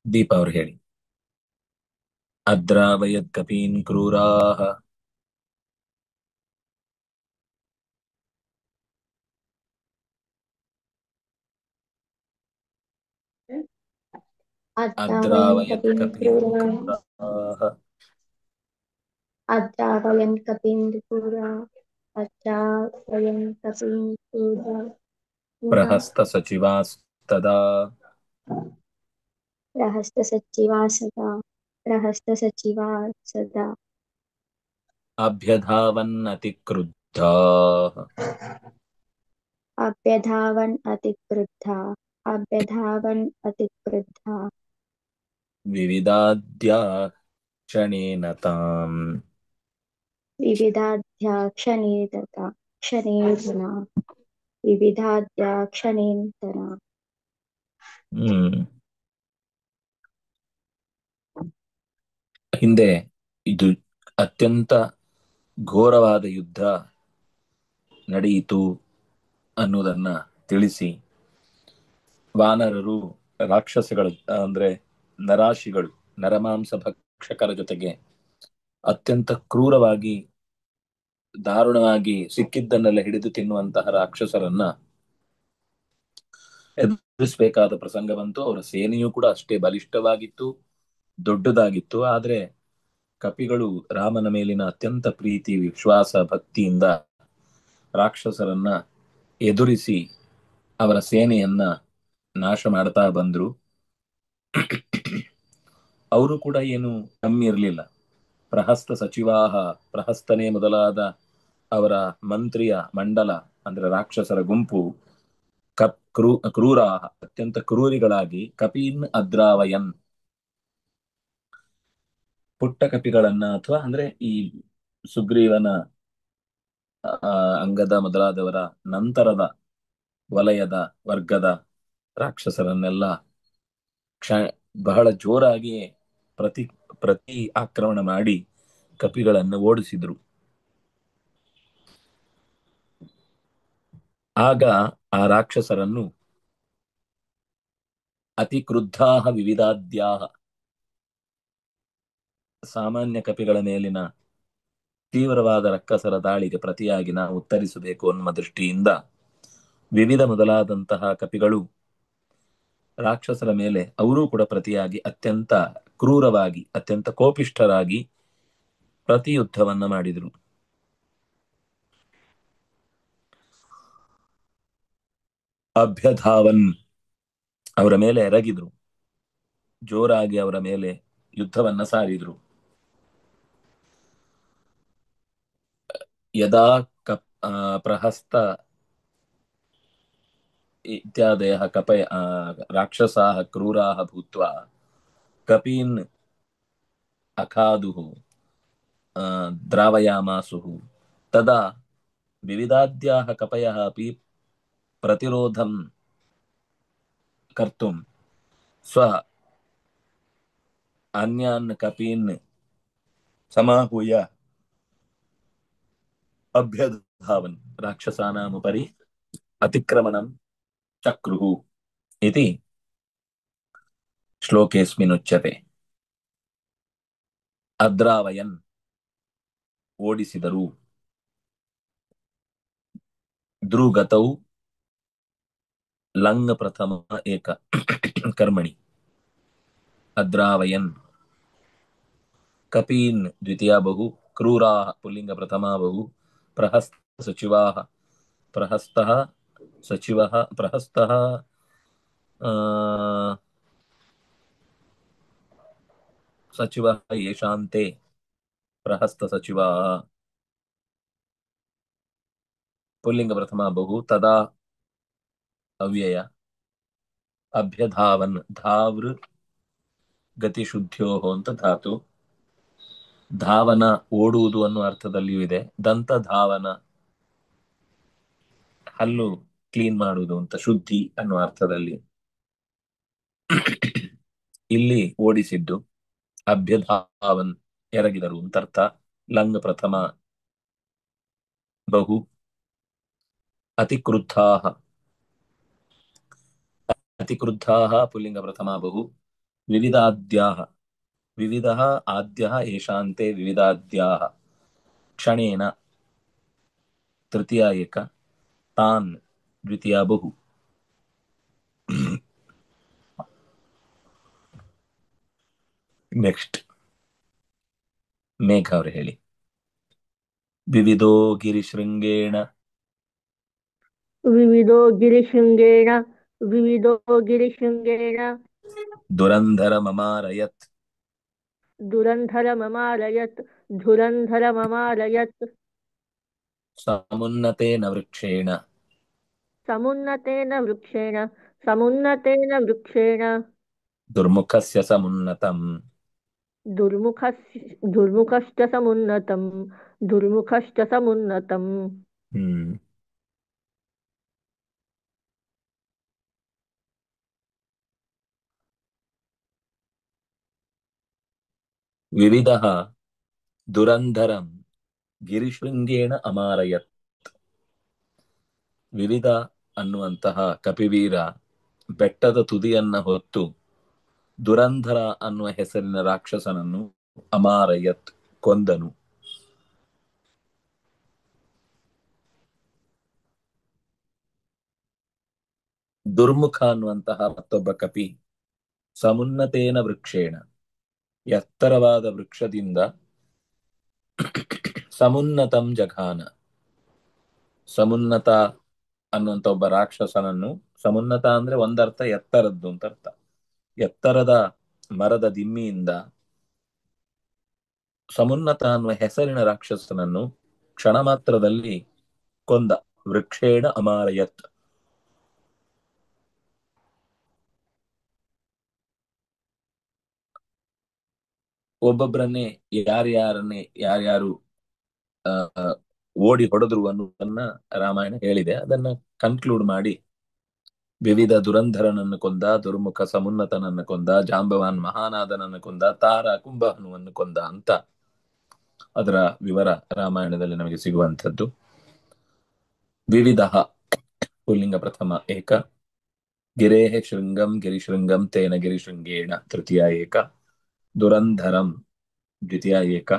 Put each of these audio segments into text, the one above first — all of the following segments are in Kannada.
ದೀಪ ಅವ್ರು ಹೇಳಿ. ಅದ್ರಾವಯದ್ ಕಪೀನ್ ಕ್ರೂರಾಹ अद्रा वयं ಅದ್ರಾವಯದ್ कपिं ಕಪೀನ್ क्रूरा ಕ್ರೂರಾಹ अद्रा वयं कपिं क्रूरा अद्रा वयं कपिं क्रूरा पुनः ಪ್ರಹಸ್ತ ಸಚಿವಾಸ್ತದಾ रहस्तसचिवा सदा ಅಭ್ಯಧಾವನ್ನತಿಕ್ರುದ್ಧಾಃ अभ्यधावन् अतिक्रुद्धा अभ्यधावन् अतिक्रुद्धा ವಿವಿಧಾದ್ಯಾ ಕ್ಷಣೇನ ತಾಂ. विविधाध्याक्षणेतता क्षणेन विविधाध्याक्षणेन ಹ್ಮ್ ಹಿಂದೆ ಇದು ಅತ್ಯಂತ ಘೋರವಾದ ಯುದ್ಧ ನಡೆಯಿತು ಅನ್ನುವುದನ್ನ ತಿಳಿಸಿ, ವಾನರರು ರಾಕ್ಷಸಗಳು ಅಂದ್ರೆ ನರಾಶಿಗಳು, ನರಮಾಂಸ ಭಕ್ಷಕರ ಜೊತೆಗೆ ಅತ್ಯಂತ ಕ್ರೂರವಾಗಿ ದಾರುಣವಾಗಿ ಸಿಕ್ಕಿದ್ದನ್ನೆಲ್ಲ ಹಿಡಿದು ತಿನ್ನುವಂತಹ ರಾಕ್ಷಸರನ್ನ ಎದುರಿಸಬೇಕಾದ ಪ್ರಸಂಗ ಬಂತು. ಅವರ ಸೇನೆಯೂ ಕೂಡ ಅಷ್ಟೇ ಬಲಿಷ್ಠವಾಗಿತ್ತು, ದೊಡ್ಡದಾಗಿತ್ತು. ಆದ್ರೆ ಕಪಿಗಳು ರಾಮನ ಮೇಲಿನ ಅತ್ಯಂತ ಪ್ರೀತಿ, ವಿಶ್ವಾಸ, ಭಕ್ತಿಯಿಂದ ರಾಕ್ಷಸರನ್ನ ಎದುರಿಸಿ ಅವರ ಸೇನೆಯನ್ನ ನಾಶ ಮಾಡ್ತಾ ಬಂದ್ರು. ಅವರು ಕೂಡ ಏನು ಕಮ್ಮಿ ಇರಲಿಲ್ಲ. ಪ್ರಹಸ್ತ ಸಚಿವಾಹ, ಪ್ರಹಸ್ತನೇ ಮೊದಲಾದ ಅವರ ಮಂತ್ರಿಯ ಮಂಡಲ ಅಂದ್ರೆ ರಾಕ್ಷಸರ ಗುಂಪು ಕ್ರೂರಾಹ, ಅತ್ಯಂತ ಕ್ರೂರಿಗಳಾಗಿ ಕಪೀನ್ ಅದ್ರಾವಯನ್, ಪುಟ್ಟ ಕಪಿಗಳನ್ನ ಅಥವಾ ಅಂದ್ರೆ ಈ ಸುಗ್ರೀವನ ಅಂಗದ ಮೊದಲಾದವರ ನಂತರದ ವಲಯದ ವರ್ಗದ ರಾಕ್ಷಸರನ್ನೆಲ್ಲ ಕ್ಷ ಬಹಳ ಜೋರಾಗಿ ಪ್ರತಿ ಪ್ರತಿ ಆಕ್ರಮಣ ಮಾಡಿ ಕಪಿಗಳನ್ನು ಓಡಿಸಿದ್ರು. ಆಗ ಆ ರಾಕ್ಷಸರನ್ನು ಅತಿ ಕ್ರುದ್ಧಾಹ ವಿವಿಧಾದ್ಯಾಹ, ಸಾಮಾನ್ಯ ಕಪಿಗಳ ಮೇಲಿನ ತೀವ್ರವಾದ ರಕ್ಕಸರ ದಾಳಿಗೆ ಪ್ರತಿಯಾಗಿ ನಾವು ಉತ್ತರಿಸಬೇಕು ಅನ್ನುವ ದೃಷ್ಟಿಯಿಂದ ವಿವಿಧ ಮೊದಲಾದಂತಹ ಕಪಿಗಳು ರಾಕ್ಷಸರ ಮೇಲೆ ಅವರೂ ಕೂಡ ಪ್ರತಿಯಾಗಿ ಅತ್ಯಂತ ಕ್ರೂರವಾಗಿ, ಅತ್ಯಂತ ಕೋಪಿಷ್ಠರಾಗಿ ಪ್ರತಿಯುದ್ಧವನ್ನ ಮಾಡಿದರು. ಅಭ್ಯಧಾವನ್, ಅವರ ಮೇಲೆ ಎರಗಿದ್ರು, ಜೋರಾಗಿ ಅವರ ಮೇಲೆ ಯುದ್ಧವನ್ನ ಸಾರಿದ್ರು. ಯದಾ ಕಪ್ ಪ್ರಹಸ್ತ ಇತ್ಯಾದಯಃ ಕಪಯ ರಾಕ್ಷಸಾಃ ಕ್ರೂರಾಃ ಭೂತ್ವಾ ಕಪೀನ್ ಅಖಾದುಃ ದ್ರಾವಯಾಮಾಸುಃ ತದಾ ವಿವಿಧಾದ್ಯಾಃ ಕಪಯಃ ಅಪಿ ಪ್ರತಿರೋಧಂ ಕರ್ತುಂ ಸ್ವ ಅನ್ಯಾನ್ ಕಪೀನ್ ಸಮಾಹೂಯ ಅಭ್ಯಧಾವನ್ ರಾಕ್ಷಸಾನಾಮುಪರಿ ಅತಿಕ್ರಮಣಂ ಚಕ್ರುಃ ಇತಿ ಶ್ಲೋಕೇಸ್ಮಿನ್ ಉಚ್ಯತೆ. ಅದ್ರಾವಯನ್, ಓಡಿಸಿದರು. ದ್ರುಗತೌ ಲಂಗ್ ಪ್ರಥಮ ಏಕ ಕರ್ಮಣಿ ಅದ್ರಾವಯನ್, ಕಪೀನ್ ದ್ವಿತೀಯ ಬಹು, ಕ್ರೂರಾಃ ಪುಲ್ಲಿಂಗ ಪ್ರಥಮ ಬಹು, ಪ್ರಹಸ್ತ ಸಚಿವಾಃ, ಪ್ರಹಸ್ತಃ ಸಚಿವಃ, ಪ್ರಹಸ್ತಃ ಸಚಿವಃ ಯೇಷಾಂತೆ ಪ್ರಹಸ್ತ ಸಚಿವಾಃ, ಪುಲ್ಲಿಂಗ ಪ್ರಥಮ ಬಹು, ತದಾ ಅವ್ಯಯ, ಅಭ್ಯಧಾವನ್, ಧಾವೃ ಗತಿಶುದ್ಧ್ಯೋಃ ಅಂತ ಧಾತು. ಧಾವನ ಓಡುವುದು ಅನ್ನೋ ಅರ್ಥದಲ್ಲಿಯೂ ಇದೆ. ದಂತ ಧಾವನ, ಹಲ್ಲು ಕ್ಲೀನ್ ಮಾಡುವುದು ಅಂತ, ಶುದ್ಧಿ ಅನ್ನೋ ಅರ್ಥದಲ್ಲಿ ಇಲ್ಲಿ ಓಡಿಸಿದ್ದು. ಅಭ್ಯಧಾವನ್, ಎರಗಿದರು ಅಂತ ಅರ್ಥ. ಲಂಗ್ ಪ್ರಥಮ ಬಹು, ಅತಿಕ್ರುದ್ಧಾಃ, ಅತಿಕ್ರುದ್ಧಾಃ ಪುಲ್ಲಿಂಗ ಪ್ರಥಮ ಬಹು, ವಿವಿಧಾದ್ಯಾಹ ವಿವಿಧಃ ಆದ್ಯಃ ಏಷಾಂತೆ ವಿವಿಧಾದ್ಯಾಹ ಕ್ಷಣೇನ ತೃತೀಯ ಏಕ ತಾನ್ ದ್ವಿತೀಯ ಬಹು. ನೆಕ್ಸ್ಟ್ ಮೇಘ ಅವರು ಹೇಳಿ. ವಿವಿಧೋ ಗಿರಿಶೃಂಗೇಣ विविधो गिरिशृङ्गेण विविधो गिरिशृङ्गेण ದುರಂಧರ ಮಮಾರಯತ್ धुरन्धरममारयत् धुरन्धरममारयत् ಸಮುನ್ನತೇನ ವೃಕ್ಷೇಣ समुन्नतेन वृक्षेण समुन्नतेन वृक्षेण ದುರ್ಮುಖಸ್ಯ ಸಮುನ್ನತಂ. दुर्मुखश्च समुन्नतम् दुर्मुखश्च समुन्नतम् ಹ್ಮ್ ವಿವಿಧಃ ದುರಂಧರಂ ಗಿರಿಶೃಂಗೇಣ ಅಮಾರಯತ್. ವಿವಿಧ ಅನ್ನುವಂತಹ ಕಪಿವೀರ ಬೆಟ್ಟದ ತುದಿಯನ್ನ ಹೊತ್ತು ದುರಂಧರ ಅನ್ನುವ ಹೆಸರಿನ ರಾಕ್ಷಸನನ್ನು ಅಮಾರಯತ್ ಕೊಂದನು. ದುರ್ಮುಖ ಅನ್ನುವಂತಹ ಮತ್ತೊಬ್ಬ ಕಪಿ ಸಮುನ್ನತೇನ ವೃಕ್ಷೇಣ ಎತ್ತರವಾದ ವೃಕ್ಷದಿಂದ ಸಮುನ್ನತಂ ಜಘಾನ ಸಮುನ್ನತ ಅನ್ನುವಂತ ಒಬ್ಬ ರಾಕ್ಷಸನನ್ನು, ಸಮುನ್ನತ ಅಂದ್ರೆ ಒಂದರ್ಥ ಎತ್ತರದ್ದು ಅಂತ ಅರ್ಥ, ಎತ್ತರದ ಮರದ ದಿಮ್ಮಿಯಿಂದ ಸಮುನ್ನತ ಅನ್ನುವ ಹೆಸರಿನ ರಾಕ್ಷಸನನ್ನು ಕ್ಷಣ ಮಾತ್ರದಲ್ಲಿ ಕೊಂದ. ವೃಕ್ಷೇಣ ಅಮಾರಯತ್. ಒಬ್ಬೊಬ್ಬರನ್ನೇ ಯಾರ್ಯಾರು ಓಡಿ ಹೊಡೆದ್ರು ಅನ್ನೋದನ್ನ ರಾಮಾಯಣ ಹೇಳಿದೆ. ಅದನ್ನ ಕನ್ಕ್ಲೂಡ್ ಮಾಡಿ ವಿವಿಧ ದುರಂಧರನನ್ನು ಕೊಂದ, ದುರ್ಮುಖ ಸಮುನ್ನತನನ್ನು ಕೊಂದ, ಜಾಂಬವಾನ್ ಮಹಾನಾದನನ್ನು ಕೊಂದ, ತಾರ ಕುಂಭಹನುವನ್ನು ಕೊಂದ ಅಂತ ಅದರ ವಿವರ ರಾಮಾಯಣದಲ್ಲಿ ನಮಗೆ ಸಿಗುವಂಥದ್ದು. ವಿವಿಧ ಪುಲ್ಲಿಂಗ ಪ್ರಥಮ ಏಕ, ಗಿರೇಹ ಶೃಂಗಂ ಗಿರಿಶೃಂಗಂ ತೇನ ಗಿರಿಶೃಂಗೇಣ ತೃತೀಯ ಏಕ, ದುರಂಧರಂ ದ್ವಿತೀಯ ಏಕ,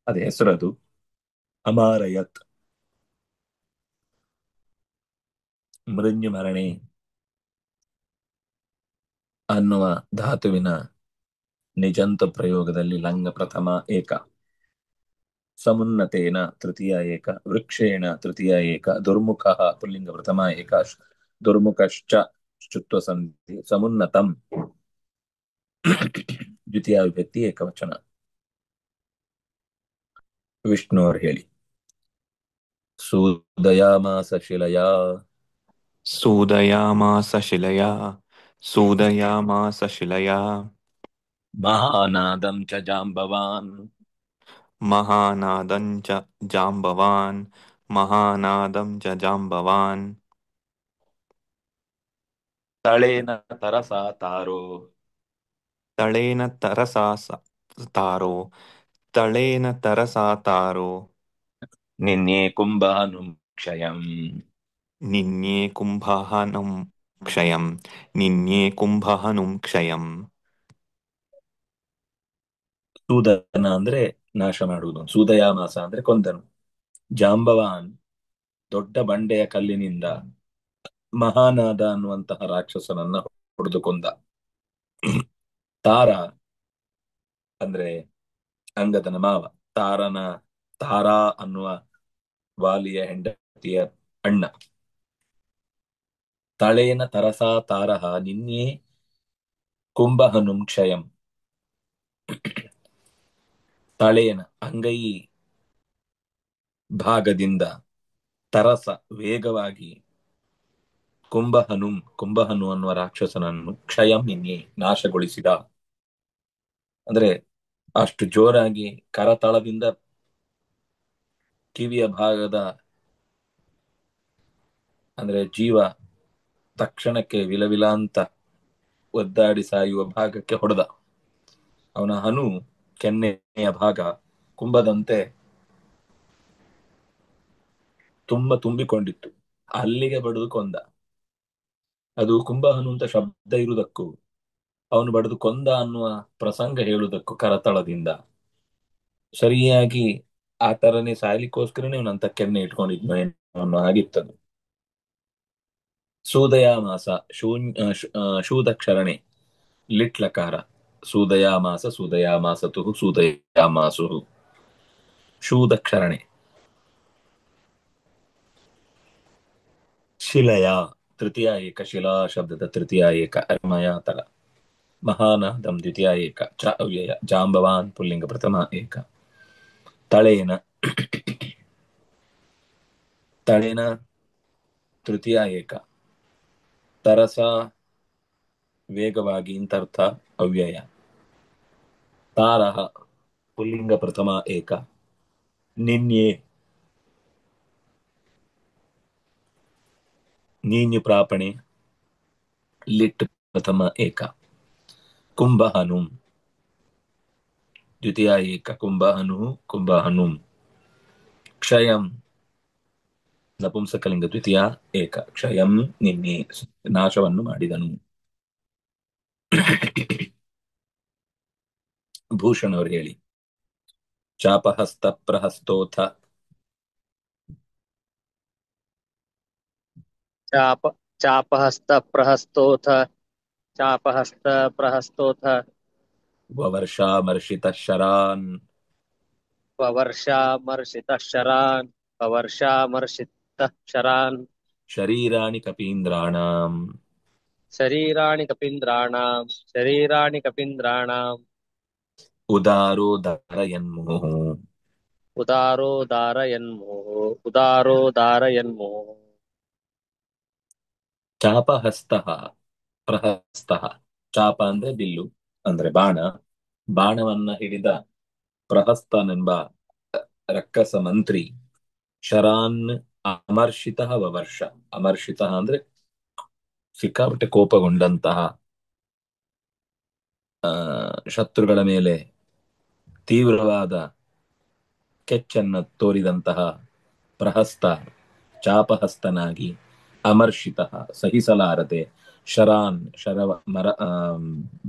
ಅದ ಹೆಸರದು. ಅಮಾರಯತ್ ಮೃನ್ಯುಮರಣೆ ಅನ್ನುವ ಧಾತುವಿನ ನಿಜಂತ ಪ್ರಯೋಗದಲ್ಲಿ ಲಂಗ ಪ್ರಥಮ ಏಕ, ಸಮುನ್ನತೇನ ತೃತೀಯ ಏಕ, ವೃಕ್ಷೇಣ ತೃತೀಯ ಏಕ, ದುರ್ಮುಖ ಪುಲ್ಲಿಂಗ ಪ್ರಥಮ ಏಕ, ದುರ್ಮುಖಶ್ಚ ಶುತ್ವ ಸಂಧಿ, ಸಮುನ್ನತಂ ದ್ವಿತೀಯ ವಿಭಕ್ತಿ ಏಕವಚನ. ವಿಷ್ಣು ಅವರು ಹೇಳಿ. ಸೂದಯಾಮಾಸ ಶಿಲಯಾ सूदयामास शिलया सूदयामास शिलया ಮಹಾನಾದಂ ಚ ಜಾಂಬವಾನ್ महानादं च जाम्बवान् महानादं च जाम्बवान् ತಳೇನ ತರಸಾ ತಾರೋ तळेन तरसा तारो तळेन तरसा तारो ನಿನ್ನೆ ಕುಂಭಾನು ಕ್ಷಯಂ. निन्ये कुम्भहनं क्षयं निन्ये कुम्भहनुं क्षयम् ಸೂದನ ಅಂದ್ರೆ ನಾಶ ಮಾಡುವುದು, ಸೂದಯಾಮಾಸ ಅಂದ್ರೆ ಕೊಂದನು. ಜಾಂಬವಾನ್ ದೊಡ್ಡ ಬಂಡೆಯ ಕಲ್ಲಿನಿಂದ ಮಹಾನಾದ ಅನ್ನುವಂತಹ ರಾಕ್ಷಸನನ್ನ ಹೊಡೆದು ಕೊಂದ. ತಾರ ಅಂದ್ರೆ ಅಂಗದನ ಮಾವ, ತಾರಾ ಅನ್ನುವ ವಾಲಿಯ ಹೆಂಡತಿಯ ಅಣ್ಣ. ತಳೇನ ತರಸಾ ತಾರಹ ನಿನ್ನೆ ಕುಂಭಹನುಂ ಕ್ಷಯಂ. ತಳೇನ ಅಂಗೈ ಭಾಗದಿಂದ ತರಸ ವೇಗವಾಗಿ ಕುಂಭಹನು ಅನ್ನುವ ರಾಕ್ಷಸನನ್ನು ಕ್ಷಯಂ ನಿನ್ನೆ ನಾಶಗೊಳಿಸಿದ. ಅಂದ್ರೆ ಅಷ್ಟು ಜೋರಾಗಿ ಕರತಳದಿಂದ ಕಿವಿಯ ಭಾಗದ ಅಂದ್ರೆ ಜೀವ ತಕ್ಷಣಕ್ಕೆ ವಿಲವಿಲ ಅಂತ ಒದ್ದಾಡಿ ಸಾಯುವ ಭಾಗಕ್ಕೆ ಹೊಡೆದ. ಅವನ ಹನು ಕೆನ್ನೆಯ ಭಾಗ ಕುಂಭದಂತೆ ತುಂಬಿಕೊಂಡಿತ್ತು, ಅಲ್ಲಿಗೆ ಬಡಿದು ಕೊಂದ. ಅದು ಕುಂಭಹನು ಅಂತ ಶಬ್ದ ಇರುವುದಕ್ಕೂ ಅವನು ಬಡಿದು ಕೊಂದ ಅನ್ನುವ ಪ್ರಸಂಗ ಹೇಳುವುದಕ್ಕೂ ಕರತಳದಿಂದ ಸರಿಯಾಗಿ ಆ ತರನೇ ಸಾಯ್ಲಿಕ್ಕೋಸ್ಕರನೇ ಅವನು ಅಂತ ಕೆನ್ನೆ ಇಟ್ಕೊಂಡಿದ್ನು ಅನ್ನೋ ಹಾಗಿತ್ತದು. ಸೂದಯಾಮಾಸ ಶೂದಕ್ಷರಣೆ ಲಿಟ್ಲಕಾರ ಸೂದಯಾಮಾಸ ಸೂದಯಾಮಾಸತು ಸೂದಯಾಮಾಸು ಶೂದಕ್ಷರಣೆ ಶಿಲಯ ತೃತೀಯ ಏಕ ಶಿಲಾ ಶಬ್ದದ ತೃತೀಯ ಏಕ ಅರ್ಮಯಾತರ ಮಹಾನಾದಂ ದ್ವಿತೀಯ ಏಕ ಚ ಅವ್ಯಯ ಜಾಂಬವಾನ್ ಪುಲ್ಲಿಂಗ ಪ್ರಥಮ ಏಕ ತಳೇನ ತಳೇನ ತೃತೀಯ ಏಕ ತರಸ ವೇಗವಾಗಿ ಇಂತರ್ಥ ಅವ್ಯಯ ತಾರಹ ಪುಲ್ಲಿಂಗ ಪ್ರಥಮ ಏಕ ನಿನ್ಯೆ ನೀನ್ಯು ಪ್ರಾಪಣೆ ಲಿಟ್ ಪ್ರಥಮ ಏಕ ಕುಂಭಹನು ದ್ವಿತೀಯ ಏಕ ಕುಂಭಹನು ಕುಂಭಹನು ಕ್ಷಯಂ ನಪುಂಸಕಲಿಂಗ ದ್ವಿತೀಯ ಏಕ ಕ್ಷಯಂ ನಿನ್ನೆ ನಾಶವನ್ನು ಮಾಡಿದನು. ಭೂಷಣ್ ಅವರು ಹೇಳಿ. ಚಾಪಹಸ್ತ ಪ್ರಹಸ್ತೋಥ चापहस्त प्रहस्तोथ चापहस्त प्रहस्तोथ ವವರ್ಷಾಮರ್ಷಿತ ಶರಾನ್ ववर्षामर्षितः शरान् ववर्षामर्षितः शरान् ಶರೀರಾಣಿ ಕಪೀಂದ್ರಾಣಾಂ शरीराणि कपीन्द्राणाम् ಉದಾರೋ ಧಾರಯನ್ಮುಃ उदारो धारयन्मुः ಚಾಪಹಸ್ತಃ ಪ್ರಹಸ್ತಃ ಚಾಪ ಅಂದ್ರೆ ಬಿಲ್ಲು ಅಂದ್ರೆ ಬಾಣ. ಬಾಣವನ್ನ ಹಿಡಿದ ಪ್ರಹಸ್ತನೆಂಬ ರಕ್ಕಸ ಮಂತ್ರಿ ಶರಾನ್ ಅಮರ್ಷಿತ ವವರ್ಷ ಅಮರ್ಷಿತ ಅಂದ್ರೆ ಸಿಕ್ಕಾಪಟ್ಟೆ ಕೋಪಗೊಂಡಂತಹ ಶತ್ರುಗಳ ಮೇಲೆ ತೀವ್ರವಾದ ಕೆಚ್ಚನ್ನ ತೋರಿದಂತಹ ಪ್ರಹಸ್ತ ಚಾಪಹಸ್ತನಾಗಿ ಅಮರ್ಷಿತ ಸಹಿಸಲಾರದೆ ಶರಾನ್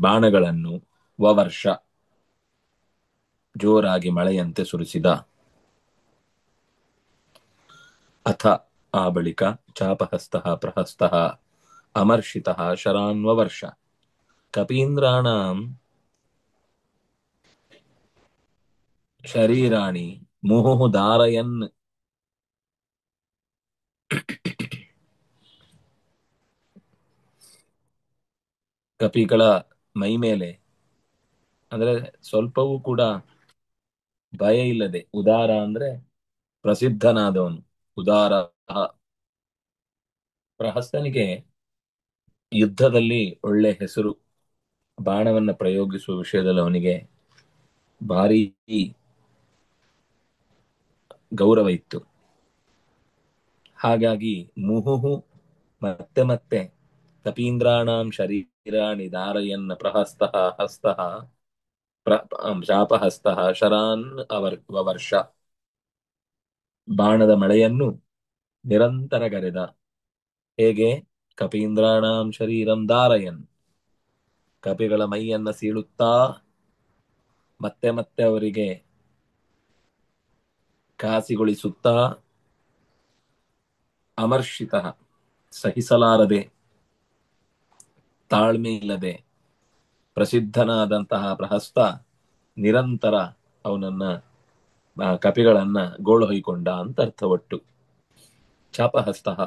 ಬಾಣಗಳನ್ನು ವವರ್ಷ ಜೋರಾಗಿ ಮಳೆಯಂತೆ ಸುರಿಸಿದ. ಅಥ ಆ ಬಳಿಕ ಚಾಪಹಸ್ತಃ ಪ್ರಹಸ್ತಃ ಅಮರ್ಷಿತಃ ಶರಾನ್ ವವರ್ಷ ಕಪೀಂದ್ರಾಣಾಂ ಶರೀರಾಣಿ ಮುಹುಃ ಧಾರಯನ್ ಕಪಿಗಳ ಮೈ ಮೇಲೆ ಅಂದ್ರೆ ಸ್ವಲ್ಪವೂ ಕೂಡ ಭಯ ಇಲ್ಲದೆ ಉದಾರ ಅಂದ್ರೆ ಪ್ರಸಿದ್ಧನಾದವನು ಉದಾರ. ಪ್ರಹಸ್ತನಿಗೆ ಯುದ್ಧದಲ್ಲಿ ಒಳ್ಳೆ ಹೆಸರು. ಬಾಣವನ್ನ ಪ್ರಯೋಗಿಸುವ ವಿಷಯದಲ್ಲಿ ಅವನಿಗೆ ಭಾರಿ ಗೌರವ ಇತ್ತು. ಹಾಗಾಗಿ ಮುಹುಹು ಮತ್ತೆ ಮತ್ತೆ ಕಪೀಂದ್ರಾಣಾಂ ಶರೀರಾಣಿ ಧಾರಯನ್ನ ಪ್ರಹಸ್ತಃ ಹಸ್ತಃ ಶಾಪಹಸ್ತಃ ಶರಾನ್ ವವರ್ಷ ಬಾಣದ ಮಳೆಯನ್ನು ನಿರಂತರ ಗರೆದ. ಹೇಗೆ? ಕಪೀಂದ್ರಾಣಾಂ ಶರೀರಂ ಧಾರಯನ್ ಕಪಿಗಳ ಮೈಯನ್ನ ಸೀಳುತ್ತಾ ಮತ್ತೆ ಮತ್ತೆ ಅವರಿಗೆ ಕಾಸಿಗೊಳಿಸುತ್ತಾ ಅಮರ್ಷಿತ ಸಹಿಸಲಾರದೆ ತಾಳ್ಮೆ ಇಲ್ಲದೆ ಪ್ರಸಿದ್ಧನಾದಂತಹ ಪ್ರಹಸ್ತ ನಿರಂತರ ಅವನನ್ನ ಕಪಿಗಳನ್ನ ಗೋಳು ಹೊಯ್ಕೊಂಡ ಅಂತ ಅರ್ಥ. ಒಟ್ಟು ಚಾಪಹಸ್ತಃ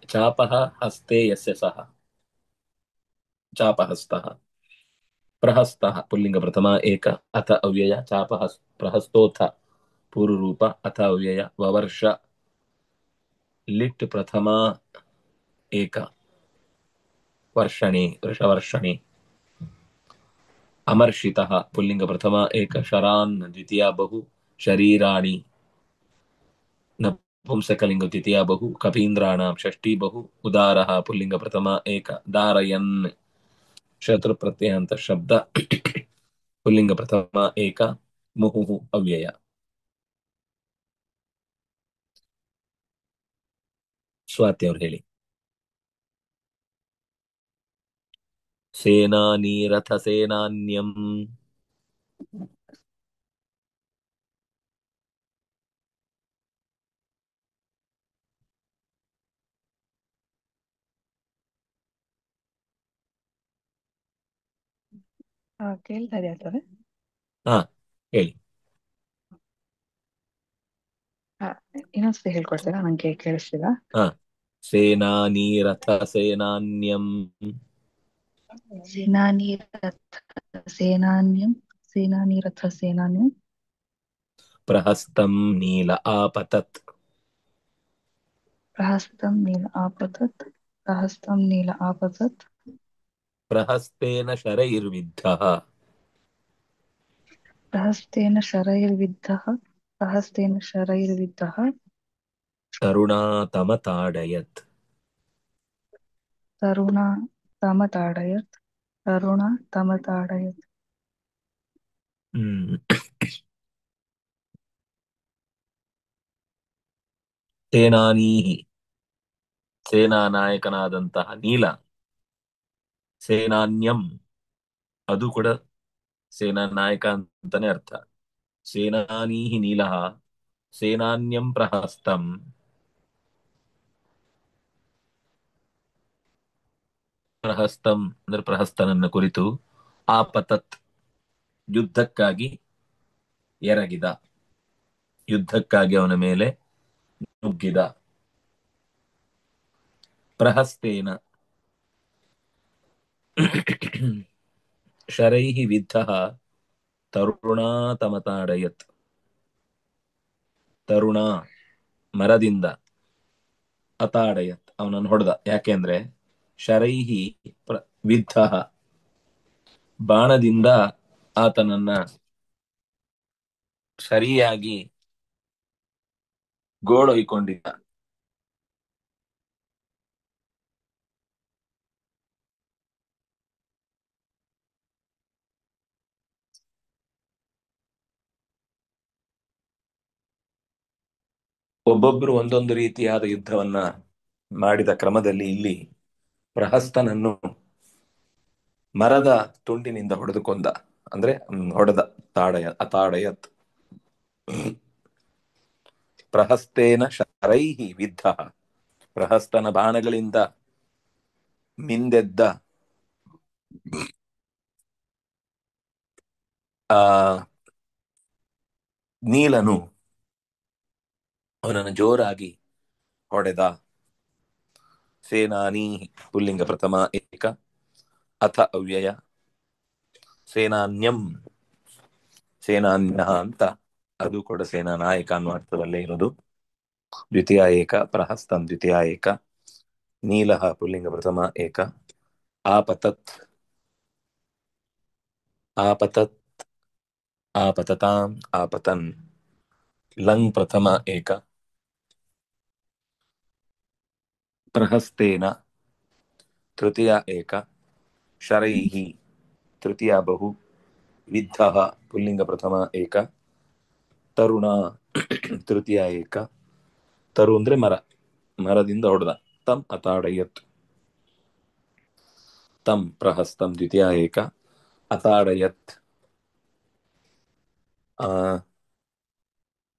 ಚಾಪಃ ಹಸ್ತೆ ಯಸ್ಯ ಸಹ ಚಾಪಹಸ್ತಃ ಪ್ರಹಸ್ತಃ ಪುಲ್ಲಿಂಗ ಪ್ರಥಮ ಏಕ ಅಥ ಅವ್ಯಯ ಪ್ರಹಸ್ತೋಥ ಪೂರ್ವರೂಪ ಅಥ ಅವ್ಯಯ ವವರ್ಷ ಲಿಟ್ ಪ್ರಥಮ ಏಕ ವರ್ಷಣಿ ವೃಷವರ್ಷಣಿ ಅಮರ್ಷಿತಃ ಪುಲ್ಲಿಂಗ ಪ್ರಥಮ ಏಕ ಶರಾನ್ ದ್ವಿತೀಯ ಬಹು ಶರೀರಾಣಿ ನಪುಂಸಕಲಿಂಗ ದ್ವಿತೀಯ ಬಹು ಕಪೀಂದ್ರಾಣಾಂ ಷಷ್ಠಿ ಬಹು ಉದಾರಃ ಪುಲ್ಲಿಂಗ ಪ್ರಥಮ ಏಕ ಧಾರಯನ್ ಶತ್ರು ಪ್ರತ್ಯಯಾಂತ ಶಬ್ದ ಪುಲ್ಲಿಂಗ ಪ್ರಥಮ ಏಕ ಮುಹುಹು ಅವ್ಯಯ. ಸ್ವಾತಿ ಅವ್ರು ಹೇಳಿ. ಸೇನಾನೀರಥಸೇನಾನ್ಯಂ ಕೇಳ್ತಾ ಇದೆ ಸರ್. ಹಾ ಹೇಳಿ. ಇನ್ನೊಂದ್ಸತಿ ಹೇಳ್ಕೊಡ್ತೀರಾ? ನಂಗೆ ಕೇಳಿಸ್ತಿಲ್ಲ. ಹಾ ಸೇನಾನೀರಥಸೇನಾನ್ಯಂ ಸೇನಾನಿರಥಸೇನಾನ್ಯಂ ಸೇನಾನಿರಥಸೇನಾನ್ಯಂ ಪ್ರಹಸ್ತಂ ನೀಲ ಆಪತತ್ ಪ್ರಹಸ್ತಂ ನೀಲ ಆಪತತ್ ಪ್ರಹಸ್ತಂ ನೀಲ ಆಪತತ್ ಪ್ರಹಸ್ತೇನ ಶರೈರ್ವಿದ್ಧಃ ಪ್ರಹಸ್ತೇನ ಶರೈರ್ವಿದ್ಧಃ ಪ್ರಹಸ್ತೇನ ಶರೈರ್ವಿದ್ಧಃ ತರುಣಾತಮತಾಡಯತ್ ತರುಣ ತಮತಾಡಯತ್ ತರುಣ ತಮತಾಡಯತ್ ಸೇನಾನೀಹಿ ಸೇನಾ ನಾಯಕನಾದಂತಹ ನೀಲ, ಸೇನಾನ್ಯಂ ಅದು ಕೂಡ ಸೇನಾ ನಾಯಕ ಅಂತಾನೆ ಅರ್ಥ. ಸೇನಾನೀಹಿ ನೀಲಃ ಸೇನಾನ್ಯಂ ಪ್ರಹಸ್ತಂ ಪ್ರಹಸ್ತಂ ಅಂದ್ರೆ ಪ್ರಹಸ್ತನನ್ನ ಕುರಿತು ಆಪತತ್ ಯುದ್ಧಕ್ಕಾಗಿ ಎರಗಿದ, ಯುದ್ಧಕ್ಕಾಗಿ ಅವನ ಮೇಲೆ ನುಗ್ಗಿದ. ಪ್ರಹಸ್ತೇನ ಶರೈಹಿ ವಿದ್ಧಃ ತರುಣಾತಮತಾಡಯತ್ ತರುಣ ಮರದಿಂದ ಅತಾಡಯತ್ ಅವನನ್ನು ಹೊಡೆದ. ಯಾಕೆಂದ್ರೆ ಶರೈಹಿ ವಿದ್ಧಃ ಬಾಣದಿಂದ ಆತನನ್ನ ಸರಿಯಾಗಿ ಗೋಳೊಯ್ಕೊಂಡಿದ್ದ. ಒಬ್ಬೊಬ್ರು ಒಂದೊಂದು ರೀತಿಯಾದ ಯುದ್ಧವನ್ನ ಮಾಡಿದ ಕ್ರಮದಲ್ಲಿ ಇಲ್ಲಿ ಪ್ರಹಸ್ತನನ್ನು ಮರದ ತುಂಡಿನಿಂದ ಹೊಡೆದುಕೊಂಡ, ಅಂದ್ರೆ ಹೊಡೆದ. ಅತಾಡಯತ್ ಪ್ರಹಸ್ತೇನ ಶರೈಹಿ ವಿದ್ಧಃ ಪ್ರಹಸ್ತನ ಬಾಣಗಳಿಂದ ಮಿಂದೆದ್ದ ನೀಲನು ಅವನನ್ನು ಜೋರಾಗಿ ಹೊಡೆದ. ಸೇನಾನಿ ಪುಲ್ಲಿಂಗ ಪ್ರಥಮ ಏಕ ಅಥ ಅವ್ಯಯ ಸೇನಾನ್ಯಂ ಸೇನಾನ್ಯ ಅಂತ ಅದು ಕೂಡ ಸೇನಾ ನಾಯಕ ಅನ್ನುವ ಅರ್ಥದಲ್ಲೇ ಇರೋದು. ದ್ವಿತೀಯ ಏಕ ಪ್ರಹಸ್ತಂ ದ್ವಿತೀಯ ಏಕ ನೀಲಃ ಪುಲ್ಲಿಂಗ ಪ್ರಥಮ ಏಕ ಆಪತತ್ ಆಪತತ್ ಆಪತತಾಂ ಆಪತನ್ ಲಂಗ್ ಪ್ರಥಮ ಏಕ ಪ್ರಹಸ್ತೇನ ತೃತೀಯ ಏಕ ಶರೈಹಿ ತೃತೀಯ ಬಹು ವಿದ್ಧಃ ಪುಲ್ಲಿಂಗ ಪ್ರಥಮ ಏಕ ತರುಣ ತೃತೀಯ ಏಕ ತರು ಅಂದ್ರೆ ಮರ, ಮರದಿಂದ ಹೊಡೆದ. ತಂ ಅತಾಡಯತ್ ತಂ ಪ್ರಹಸ್ತಂ ದ್ವಿತೀಯ ಏಕ ಅತಾಡಯತ್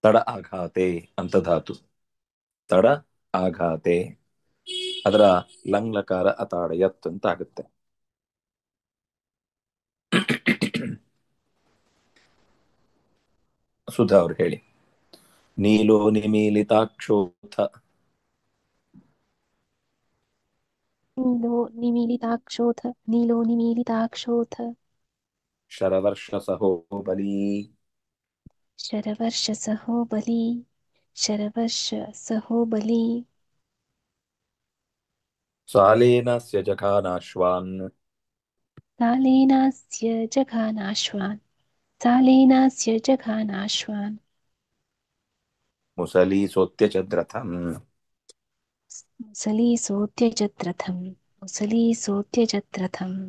ತಡ ಆಘಾತೆ ಅಂತ ಧಾತು. ತಡ ಆಘಾತೆ ಅದರ ಲಂಗ್ಲಕಾರ ಅತಾಡಯತ್ ಅಂತ ಆಗುತ್ತೆ. ಸುಧಾ ಅವ್ರು ಹೇಳಿ. ನೀಲೋ ನಿಮೀಲಿತಾಕ್ಷೋಥ नीलो निमीलिताक्षोथ नीलो निमीलिताक्षोथ ಶರವರ್ಷಸಹೋ ಬಲಿ शरवर्षसहो बली शरवर्षसहो बली ಸಾಲೇನಸ್ಯ ಜಘಾನಾಶ್ವಾನ್ सालेनास्य जघानाश्वान् सालेनास्य जघानाश्वान् ಮುಸಲಿ ಸೋತ್ಯಜದ್ರಥಂ मुसलीसोऽत्यजत्रथम् मुसलीसोऽत्यजत्रथम्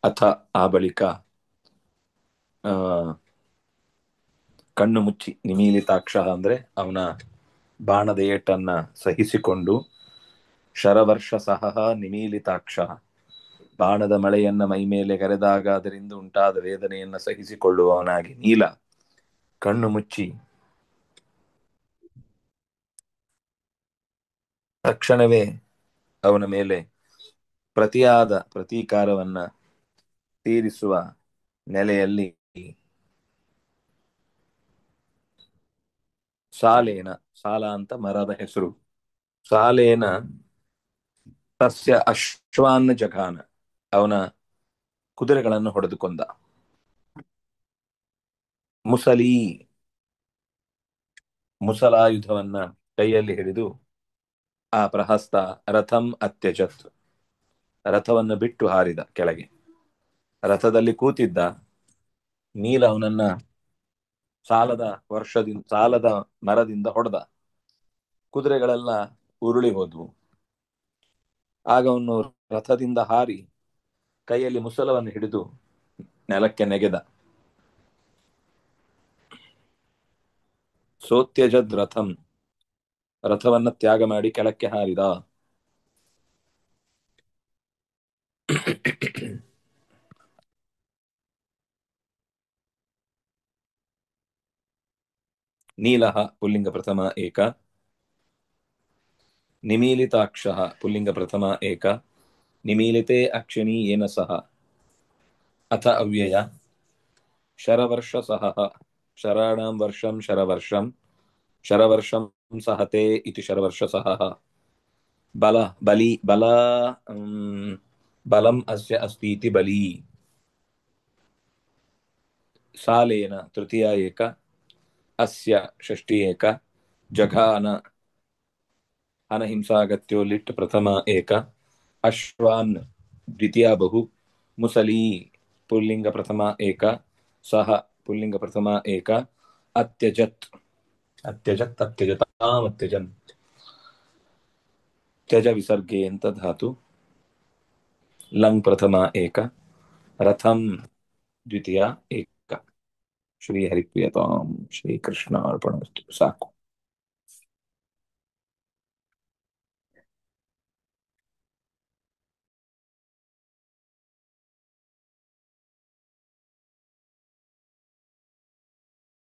ಅಥ ಆ ಬಳಿಕ ಕಣ್ಣು ಮುಚ್ಚಿ, ನಿಮೀಲಿತಾಕ್ಷ ಅಂದ್ರೆ ಅವನ ಬಾಣದ ಏಟನ್ನ ಸಹಿಸಿಕೊಂಡು, ಶರವರ್ಷ ಸಹ ನಿಮೀಲಿತಾಕ್ಷ ಬಾಣದ ಮಳೆಯನ್ನ ಮೈಮೇಲೆ ಕರೆದಾಗ ಅದರಿಂದ ಉಂಟಾದ ವೇದನೆಯನ್ನ ಸಹಿಸಿಕೊಳ್ಳುವವನಾಗಿ ನೀಲ ಕಣ್ಣು ಮುಚ್ಚಿ ತಕ್ಷಣವೇ ಅವನ ಮೇಲೆ ಪ್ರತಿಯಾದ ಪ್ರತೀಕಾರವನ್ನ ತೀರಿಸುವ ನೆಲೆಯಲ್ಲಿ ಸಾಲೇನ, ಸಾಲ ಅಂತ ಮರದ ಹೆಸರು, ಸಾಲೇನ ತಸ್ಯ ಅಶ್ವಾನ್ನ ಜಘಾನ, ಅವನ ಕುದುರೆಗಳನ್ನು ಹೊಡೆದುಕೊಂಡ. ಮುಸಲಿ, ಮುಸಲಾಯುಧವನ್ನ ಕೈಯಲ್ಲಿ ಹಿಡಿದು ಆ ಪ್ರಹಸ್ತ ರಥಂ ಅತ್ಯಜತ್, ರಥವನ್ನು ಬಿಟ್ಟು ಹಾರಿದ ಕೆಳಗೆ. ರಥದಲ್ಲಿ ಕೂತಿದ್ದ ನೀಲ ಅವನನ್ನ ಸಾಲದ ಮರದಿಂದ ಹೊಡೆದ. ಕುದುರೆಗಳೆಲ್ಲ ಉರುಳಿ ಹೋದ್ವು. ಆಗ ಅವನು ರಥದಿಂದ ಹಾರಿ ಕೈಯಲ್ಲಿ ಮುಸಲವನ್ನು ಹಿಡಿದು ನೆಲಕ್ಕೆ ನೆಗೆದ. ಸೋತ್ಯಜದ್ ರಥಂ, ರಥವನ್ನ ತ್ಯಾಗ ಮಾಡಿ ಕೆಳಕ್ಕೆ ಹಾರಿದ. ನೀಲಃ ಪುಲ್ಲಿಂಗ ಪ್ರಥಮ ಏಕ, ನಿಮೀಲಿತಾಕ್ಷಃ ಪುಲ್ಲಿಂಗ ಪ್ರಥಮ ಏಕ, ನಿಮೀಲಿತೆ ಅಕ್ಷಿಣಿ ಯೇನ ಸಹ ಅಥ ಅವ್ಯಯ, ಶರವರ್ಷ ಸಹ, ಶರಾಣಾಂ ವರ್ಷಂ ಶರವರ್ಷಂ, ಶರವರ್ಷಂ ಸಹತೆ ಇತಿ ಶರವರ್ಷ ಸಹ, ಬಲಂ ಅಸ್ಯ ಅಸ್ತಿ ಇತಿ ಬಲಿ. ಸಾಲೇನ ತೃತೀಯ ಏಕ, ಅಸ್ಯ ಷಷ್ಠಿ ಏಕ, ಜಘಾನ ಅನಹಿಂಸಾಗತ್ಯೋ ಲಿಟ್ ಪ್ರಥಮ ಏಕ, ಅಶ್ವಾನ್ ದ್ವಿತೀಯ ಬಹು, ಮುಸಲಿ ಪುಲ್ಲಿಂಗ ಪ್ರಥಮ ಏಕ, ಸಹ ಪುಲ್ಲಿಂಗ ಪ್ರಥಮ ಏಕ, ಅತ್ಯಜತ್ ಅತ್ಯಜತಾಂ ಅತ್ಯಜನ್, ತ್ಯಜ ವಿಸರ್ಗೆ ಅಂತ ಧಾತು, ಲಂಗ್ ಪ್ರಥಮ ಏಕ, ರಥಂ ದ್ವಿತೀಯ ಏಕ. ಶ್ರೀ ಹರಿಪ್ರಿಯತಾಂ ಶ್ರೀ ಕೃಷ್ಣ ಅರ್ಪಣಮಸ್ತು. ಸಾಕು.